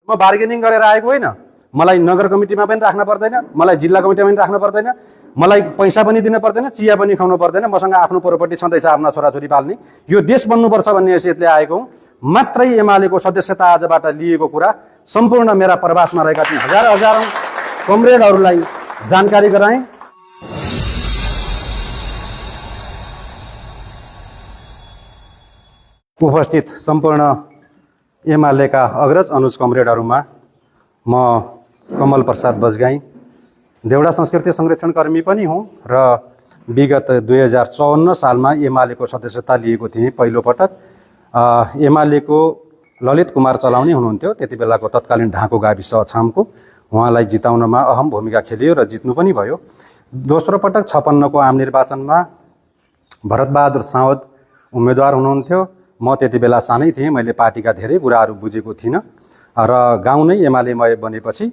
म बार्गेनिङ गरेर आएको होइन। मलाई नगर कमिटीमा पनि राख्न पर्दैन, मलाई जिल्ला कमिटीमा पनि राख्न पर्दैन, मलाई पैसा पनि दिन पर्दैन, चिया पनि खुवाउनु पर्दैन, मसँग आफ्नो प्रोपर्टी छँदैछ आफ्ना छोराछोरी पाल्ने। यो देश बन्नुपर्छ भन्ने हैसियतले आएको हुँ। मात्रै एमालेको सदस्यता आजबाट लिएको कुरा सम्पूर्ण मेरा प्रवासमा रहेका ती हजारौं कमरेडहरूलाई जानकारी गराएँ। उपस्थित सम्पूर्ण एमालेका अग्रज अनुज कमरेडहरूमा म कमल प्रसाद बजगाई देउडा संस्कृति संरक्षण कर्मी पनि हुँ र विगत 2054 सालमा एमालेको सदस्यता लिएको थिएँ पहिलो पटक। एमालेको ललित कुमार चलाउने हुनुहुन्थ्यो त्यति बेलाको तत्कालीन ढाको गाविस अछामको। उहाँलाई जिताउनमा अहम भूमिका खेलियो र जित्नु पनि भयो। दोस्रो पटक 56 को आम निर्वाचनमा भरतबहादुर सावद उम्मेदवार हुनुहुन्थ्यो। म त्यति बेला सानै थिएँ, मैले पार्टीका धेरै कुराहरू बुझेको थिइनँ र गाउँ नै एमालेमय बनेपछि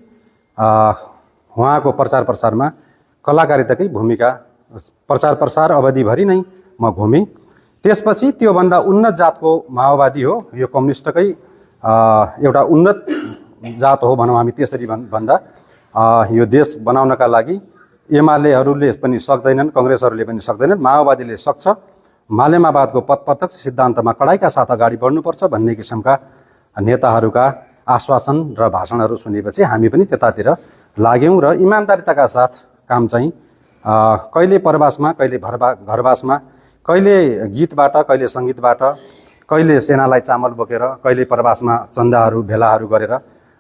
उहाँको प्रचार प्रसारमा कलाकारिताकै भूमिका प्रचार प्रसार अवधिभरि नै म घुमेँ। त्यसपछि त्योभन्दा उन्नत जातको माओवादी हो, यो कम्युनिस्टकै एउटा उन्नत जात हो भनौँ हामी त्यसरी भन्दा। यो देश बनाउनका लागि एमालेहरूले पनि सक्दैनन्, कङ्ग्रेसहरूले पनि सक्दैनन्, माओवादीले सक्छ। मालेमावादको प्रत्यक्ष सिद्धान्तमा कडाइका साथ अगाडि बढ्नुपर्छ भन्ने किसिमका नेताहरूका आश्वासन र भाषणहरू सुनेपछि हामी पनि त्यतातिर लाग्यौँ र इमान्दारिताका साथ काम चाहिँ कहिले प्रवासमा, कहिले घरवासमा, कहिले गीतबाट, कहिले सङ्गीतबाट, कहिले सेनालाई चामल बोकेर, कहिले प्रवासमा चन्दाहरू भेलाहरू गरेर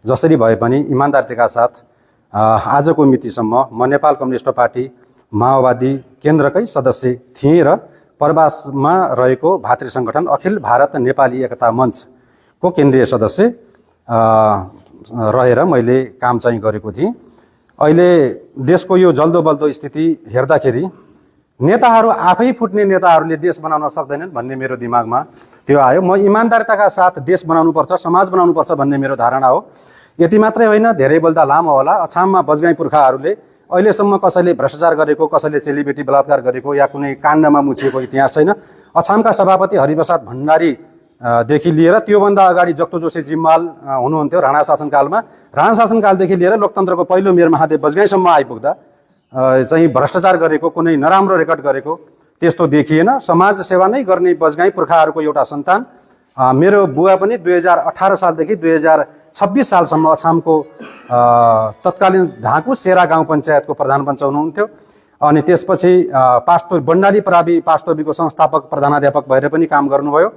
जसरी भए पनि इमान्दारिताका साथ आजको मितिसम्म म नेपाल कम्युनिस्ट पार्टी माओवादी केन्द्रकै सदस्य थिएँ र प्रवासमा रहेको भातृ सङ्गठन अखिल भारत नेपाली एकता मञ्चको केन्द्रीय सदस्य रहेर मैले काम चाहिँ गरेको थिएँ। अहिले देशको यो जल्दो बल्दो स्थिति हेर्दाखेरि नेताहरू आफै फुट्ने नेताहरूले देश बनाउन सक्दैनन् भन्ने मेरो दिमागमा त्यो आयो। म इमान्दारिताका साथ देश बनाउनुपर्छ, समाज बनाउनुपर्छ भन्ने मेरो धारणा हो। यति मात्रै होइन, धेरै बोल्दा लामो होला। अछाममा बजगाई पुर्खाहरूले अहिलेसम्म कसैले भ्रष्टाचार गरेको, कसैले चेलीबेटी बलात्कार गरेको या कुनै काण्डमा मुछिएको इतिहास छैन। अछामका सभापति हरिप्रसाद भण्डारी देखि लिएर त्योभन्दा अगाडि जक्तो जोशी जिम्वाल हुनुहुन्थ्यो राणा शासनकालमा। राणा शासनकालदेखि लिएर लोकतन्त्रको पहिलो मेयर महादेव बजगाईसम्म आइपुग्दा चाहिँ भ्रष्टाचार गरेको, कुनै नराम्रो रेकर्ड गरेको त्यस्तो देखिएन। समाज सेवा नै गर्ने बजगाई पुर्खाहरूको एउटा सन्तान। मेरो बुवा पनि 2018 सालदेखि 2026 सालसम्म अछामको तत्कालीन ढाकु सेरा गाउँ पञ्चायतको प्रधान पञ्च हुनुहुन्थ्यो। अनि त्यसपछि बण्डाली प्रावि पास्तोबीको संस्थापक प्रधानाध्यापक भएर पनि काम गर्नुभयो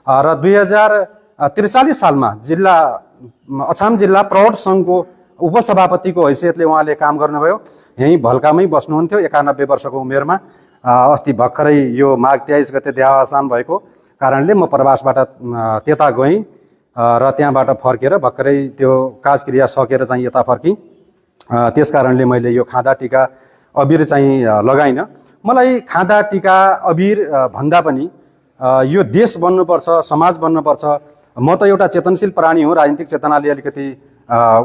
र 2043 सालमा अछाम जिल्ला प्रौढ सङ्घको उपसभापतिको हैसियतले उहाँले काम गर्नुभयो। यहीँ भल्कामै बस्नुहुन्थ्यो 91 वर्षको उमेरमा। अस्ति भर्खरै यो माघ 23 गते देहावसान भएको कारणले म प्रवासबाट त्यता गएँ र त्यहाँबाट फर्केर भर्खरै त्यो काजक्रिया सकेर चाहिँ यता फर्केँ। त्यस कारणले मैले यो खाँदा टीका अबिर चाहिँ लगाइनँ। मलाई खाँदा टीका अबिर भन्दा पनि यो देश बन्नुपर्छ, समाज बन्नुपर्छ। म त एउटा चेतनशील प्राणी हुँ, राजनीतिक चेतनाले अलिकति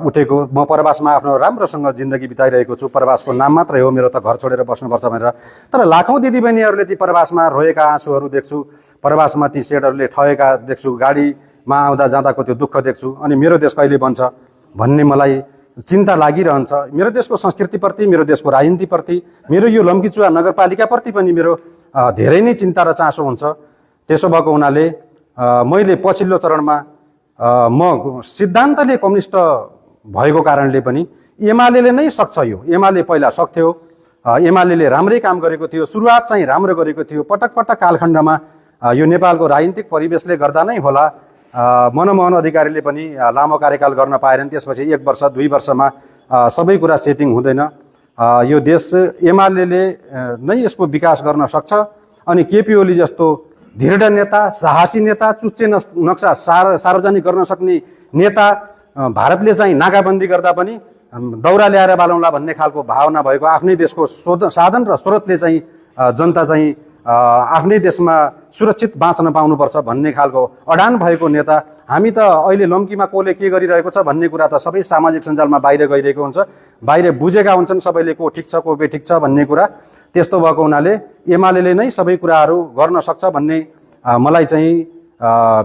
उठेको। म प्रवासमा आफ्नो राम्रोसँग जिन्दगी बिताइरहेको छु। प्रवासको नाम मात्रै हो, मेरो त घर छोडेर बस्नुपर्छ भनेर। तर लाखौँ दिदीबहिनीहरूले ती प्रवासमा रोएका आँसुहरू देख्छु, प्रवासमा ती सेडहरूले ठगेका देख्छु, गाडीमा आउँदा जाँदाको त्यो दुःख देख्छु। अनि मेरो देश कहिले बन्छ भन्ने मलाई चिन्ता लागिरहन्छ। मेरो देशको संस्कृतिप्रति, मेरो देशको राजनीतिप्रति, मेरो यो लम्कीचुवा नगरपालिकाप्रति पनि मेरो धेरै नै चिन्ता र चासो हुन्छ। त्यसो भएको हुनाले मैले पछिल्लो चरणमा म सिद्धान्तले कम्युनिस्ट भएको कारणले पनि एमाले नै सक्छ। यो एमाले पहिला सक्थ्यो, एमाले राम्रै काम गरेको थियो, सुरुवात चाहिँ राम्रो गरेको थियो। पटक पटक कालखण्डमा यो नेपालको राजनीतिक परिवेशले गर्दा नै होला मनमोहन अधिकारीले पनि लामो कार्यकाल गर्न पाएनन्। त्यसपछि 1 वर्ष 2 वर्षमा सबै कुरा सेटिङ हुँदैन। यो देश एमाले नै यसको विकास गर्न सक्छ। अनि केपी ओली जस्तो दृढ नेता, साहसी नेता, चुच्चे नक्सा सार्वजनिक गर्न सक्ने नेता भारतले चाहिँ नाकाबन्दी गर्दा पनि दौरा ल्याएर बालौँला भन्ने खालको भावना भएको, आफ्नै देशको साधन र स्रोतले चाहिँ जनता चाहिँ आफ्नै देशमा सुरक्षित बाँच्न पाउनुपर्छ भन्ने खालको अडान भएको नेता। हामी त अहिले लम्कीमा कोले के गरिरहेको छ भन्ने कुरा त सबै सामाजिक सञ्जालमा बाहिर गइरहेको हुन्छ। बाहिर बुझेका हुन्छन् सबैले को ठिक छ को बेठिक छ भन्ने कुरा। त्यस्तो भएको हुनाले एमाले नै सबै कुराहरू गर्न सक्छ भन्ने मलाई चाहिँ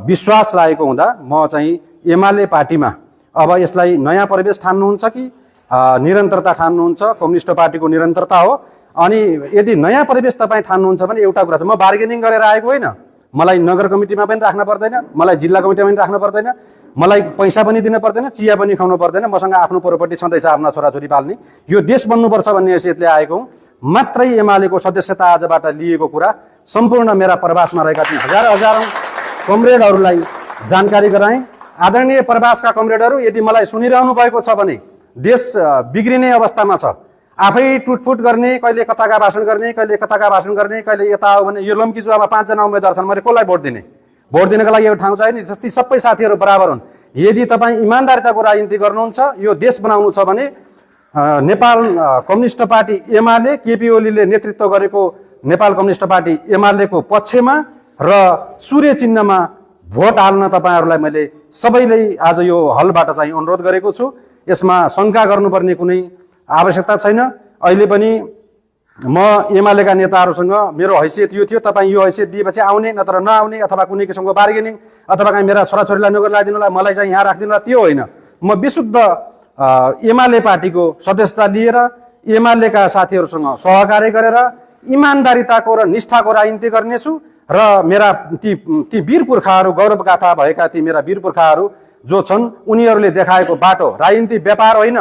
विश्वास लागेको हुँदा म चाहिँ एमाले पार्टीमा अब यसलाई नयाँ प्रवेश ठान्नुहुन्छ कि निरन्तरता ठान्नुहुन्छ? कम्युनिस्ट पार्टीको निरन्तरता हो। अनि यदि नयाँ प्रवेश तपाईँ ठान्नुहुन्छ भने एउटा कुरा छ, म बार्गेनिङ गरेर आएको होइन। मलाई नगर कमिटीमा पनि राख्न पर्दैन, मलाई जिल्ला कमिटीमा पनि राख्न पर्दैन, मलाई पैसा पनि दिन पर्दैन, चिया पनि खुवाउनु पर्दैन, मसँग आफ्नो प्रोपर्टी छँदैछ आफ्ना छोराछोरी पाल्ने। यो देश बन्नुपर्छ भन्ने हैसियतले आएको हुँ। मात्रै एमालेको सदस्यता आजबाट लिएको कुरा सम्पूर्ण मेरा प्रवासमा रहेका ती हजारौं कमरेडहरूलाई जानकारी गराएँ। आदरणीय प्रवासका कमरेडहरू, यदि मलाई सुनिरहनु भएको छ भने देश बिग्रिने अवस्थामा छ। आफै टुटफुट गर्ने, कहिले कताका भाषण गर्ने, कहिले कताका भाषण गर्ने, कहिले यता हो भने यो लम्कीचुवामा 5 जना उम्मेदवार छन्, मैले कसलाई भोट दिने? भोट दिनको लागि एउटा ठाउँ चाहियो नि। ती सबै साथीहरू बराबर हुन्। यदि तपाईँ इमान्दारिताको राजनीति गर्नुहुन्छ, यो देश बनाउनु छ भने नेपाल कम्युनिस्ट पार्टी एमाले, केपी ओलीले नेतृत्व गरेको नेपाल कम्युनिस्ट पार्टी एमालेको पक्षमा र सूर्य चिन्हमा भोट हाल्न तपाईँहरूलाई मैले सबैले आज यो हलबाट चाहिँ अनुरोध गरेको छु। यसमा शङ्का गर्नुपर्ने कुनै आवश्यकता छैन। अहिले पनि म एमालेका नेताहरूसँग मेरो हैसियत यो थियो, तपाईँ यो हैसियत दिएपछि आउने नत्र नआउने, अथवा कुनै किसिमको बार्गेनिङ, अथवा कहीँ मेरा छोराछोरीलाई नोकर लगाइदिनुलाई, मलाई चाहिँ यहाँ राखिदिनुलाई, त्यो होइन। म विशुद्ध एमाले पार्टीको सदस्यता लिएर एमालेका साथीहरूसँग सहकार्य गरेर इमान्दारिताको र निष्ठाको राजनीति गर्नेछु। र मेरा ती वीर पुर्खाहरू, गौरवगाथा भएका ती मेरा वीर पुर्खाहरू जो छन्, उनीहरूले देखाएको बाटो राजनीति व्यापार होइन,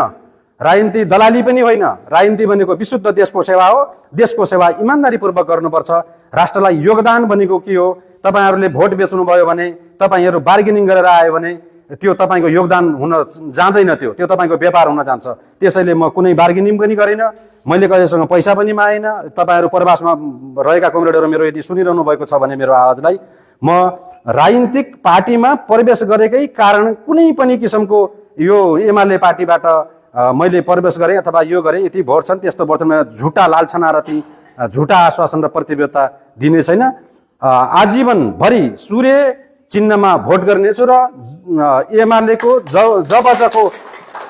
राजनीति दलाली पनि होइन। राजनीति भनेको विशुद्ध देशको सेवा हो। देशको सेवा इमान्दारीपूर्वक गर्नुपर्छ। राष्ट्रलाई योगदान भनेको के हो? तपाईँहरूले भोट बेच्नुभयो भने, तपाईँहरू बार्गेनिङ गरेर आयो भने त्यो तपाईँको योगदान हुन जाँदैन, त्यो तपाईँको व्यापार हुन जान्छ। त्यसैले म कुनै बार्गेनिङ पनि गरिनँ, मैले कसैसँग पैसा पनि मागेन। तपाईँहरू प्रवासमा रहेका कमरेडहरू मेरो यदि सुनिरहनु भएको छ भने मेरो आवाजलाई, म राजनीतिक पार्टीमा प्रवेश गरेकै कारण कुनै पनि किसिमको यो एमाले पार्टीबाट मैले प्रवेश गरेँ अथवा यो गरेँ, यति भोट छन् त्यस्तो भोट छन्, झुटा लालछना र ती झुटा आश्वासन र प्रतिबद्धता दिने छैन। आजीवनभरि सूर्य चिन्हमा भोट गर्नेछु र एमालेको जबजको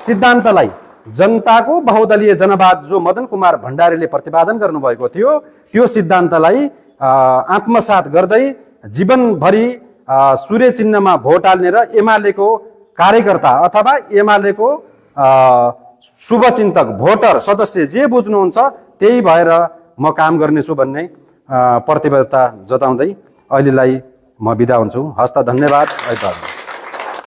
सिद्धान्तलाई, जनताको बहुदलीय जनवाद जो मदन कुमार भण्डारीले प्रतिपादन गर्नुभएको थियो, त्यो सिद्धान्तलाई आत्मसात गर्दै जीवनभरि सूर्य चिन्हमा भोट हाल्ने र एमालेको कार्यकर्ता अथवा एमालेको शुभचिन्तक, भोटर, सदस्य जे बुझ्नुहुन्छ त्यही भएर म काम गर्नेछु भन्ने प्रतिबद्धता जताउँदै अहिलेलाई म बिदा हुन्छु। हस्त, धन्यवाद।